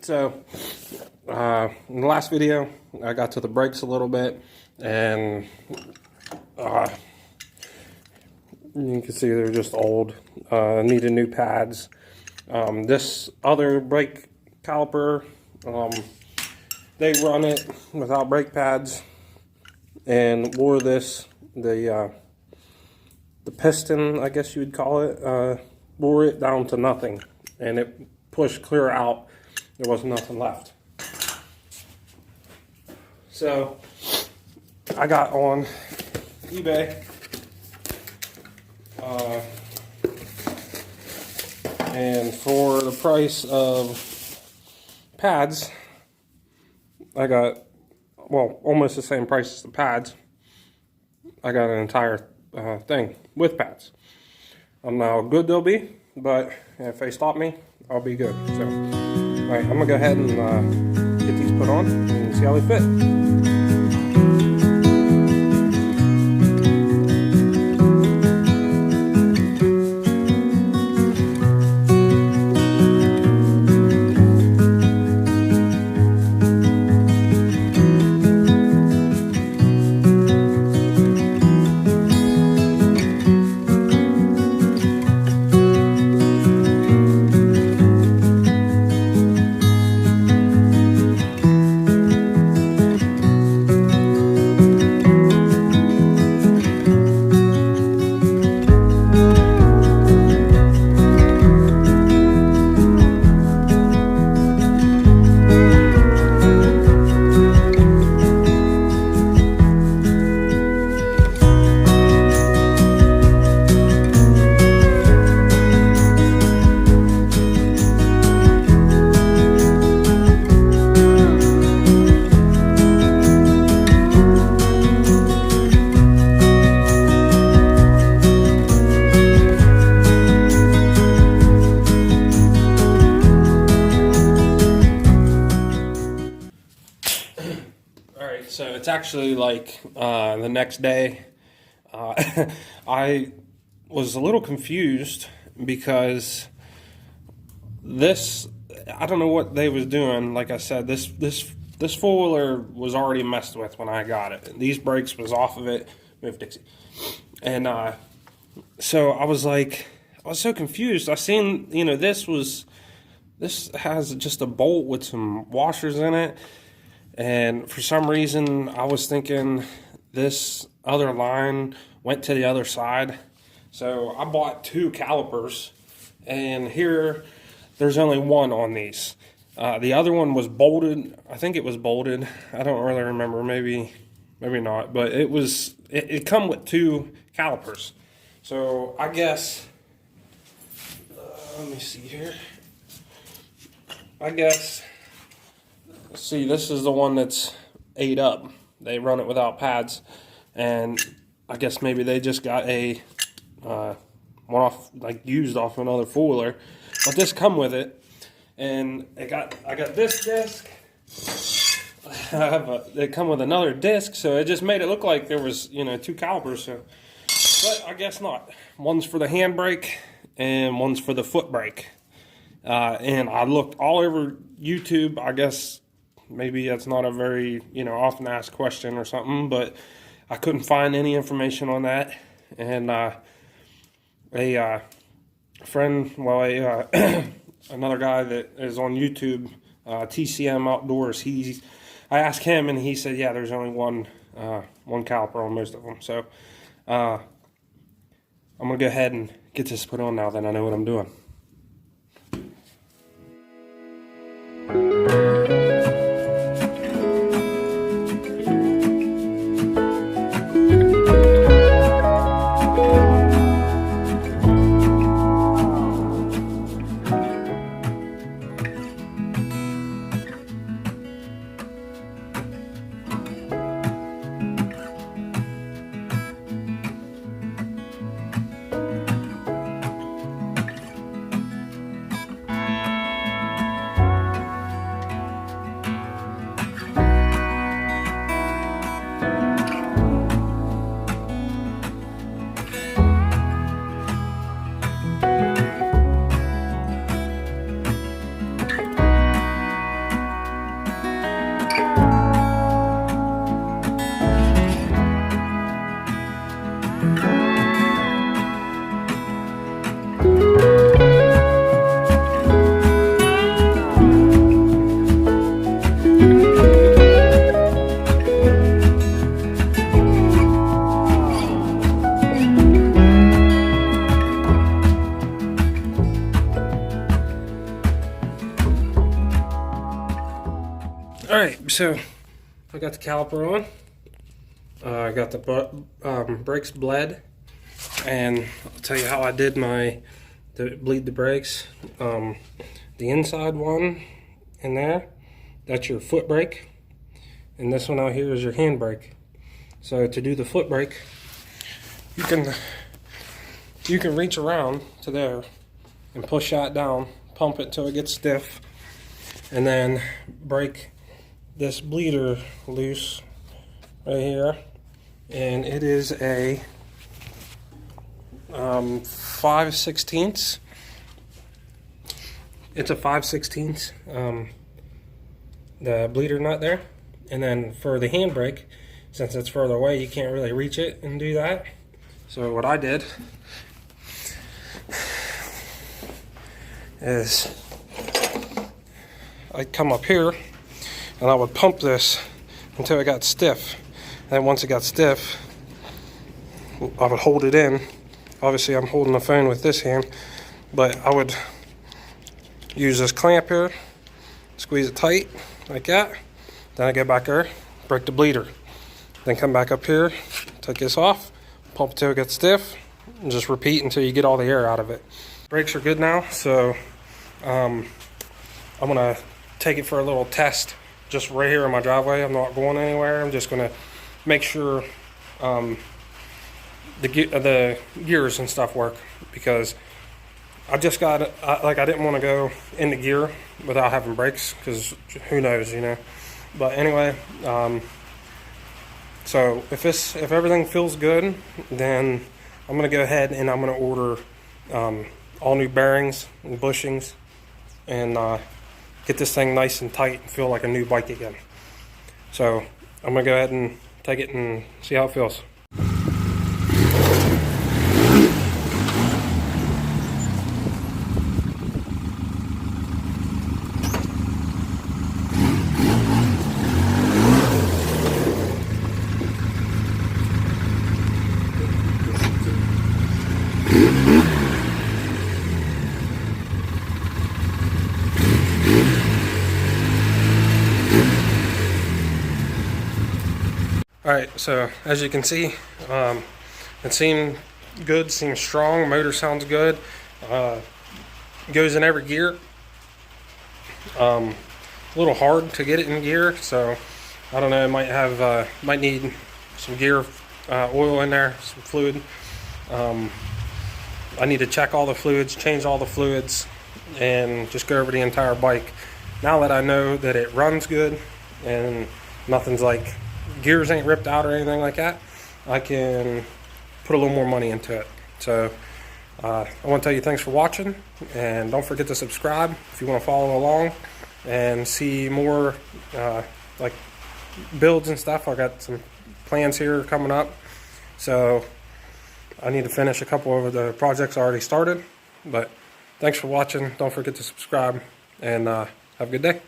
So, in the last video, I got to the brakes a little bit, and you can see they're just old, needed new pads. This other brake caliper, they run it without brake pads, and wore this, the piston, I guess you would call it, wore it down to nothing, and it pushed clear out. There was nothing left. So I got on eBay and for the price of pads, I got, well, almost the same price as the pads. I got an entire thing with pads. I don't know how good they'll be, but if they stop me, I'll be good. So. Alright, I'm going to go ahead and get these put on and see how they fit. So it's actually like the next day. I was a little confused because this, I don't know what they was doing. Like I said, this four-wheeler was already messed with when I got it. These brakes was off of it. Move, Dixie. And so I was like, I was so confused. I seen, you know, this has just a bolt with some washers in it. And for some reason, I was thinking this other line went to the other side. So I bought two calipers, and here there's only one on these. The other one was bolted. I think it was bolted. I don't really remember. Maybe not. But it come with two calipers. So I guess, let me see here. I guess. See, this is the one that's ate up. They run it without pads, and I guess maybe they just got a one off, like used off another four-wheeler. But this come with it, and I got this disc. They come with another disc, so it just made it look like there was, you know, two calipers. So, but I guess not. One's for the handbrake, and one's for the foot brake. And I looked all over YouTube. I guess. Maybe that's not a very, you know, often asked question or something, but I couldn't find any information on that. And a friend, well, another guy that is on YouTube, TCM Outdoors, I asked him, and he said, yeah, there's only one caliper on most of them. So I'm going to go ahead and get this put on now that I know what I'm doing. Alright, so I got the caliper on. I got the brakes bled, and I'll tell you how I did bleed the brakes. The inside one in there, that's your foot brake, and this one out here is your hand brake. So to do the foot brake, you can reach around to there and push that down, pump it till it gets stiff, and then break this bleeder loose right here, and it is a 5/16. It's a 5/16 the bleeder nut there. And then for the handbrake, since it's further away, you can't really reach it and do that. So what I did is I'd come up here and I would pump this until it got stiff. And once it got stiff, I would hold it in. Obviously I'm holding the phone with this hand, but I would use this clamp here, squeeze it tight like that. Then I get back there, break the bleeder. Then come back up here, take this off, pump it till it gets stiff, and just repeat until you get all the air out of it. Brakes are good now, so I'm gonna take it for a little test just right here in my driveway. I'm not going anywhere. I'm just gonna make sure the gears and stuff work, because I just got I didn't want to go into gear without having brakes, because who knows, you know. But anyway, so if everything feels good, then I'm gonna go ahead and I'm gonna order all new bearings and bushings, and get this thing nice and tight and feel like a new bike again. So I'm gonna go ahead and take it and see how it feels. Alright, so as you can see, it seemed good, seems strong, motor sounds good, goes in every gear. A little hard to get it in gear, so I don't know, might need some gear oil in there, some fluid. I need to check all the fluids, change all the fluids, and just go over the entire bike. Now that I know that it runs good and nothing's like gears ain't ripped out or anything like that, I can put a little more money into it. So I want to tell you thanks for watching, and don't forget to subscribe if you want to follow along and see more like builds and stuff. I got some plans here coming up, so I need to finish a couple of the projects I already started. But thanks for watching. Don't forget to subscribe, and have a good day.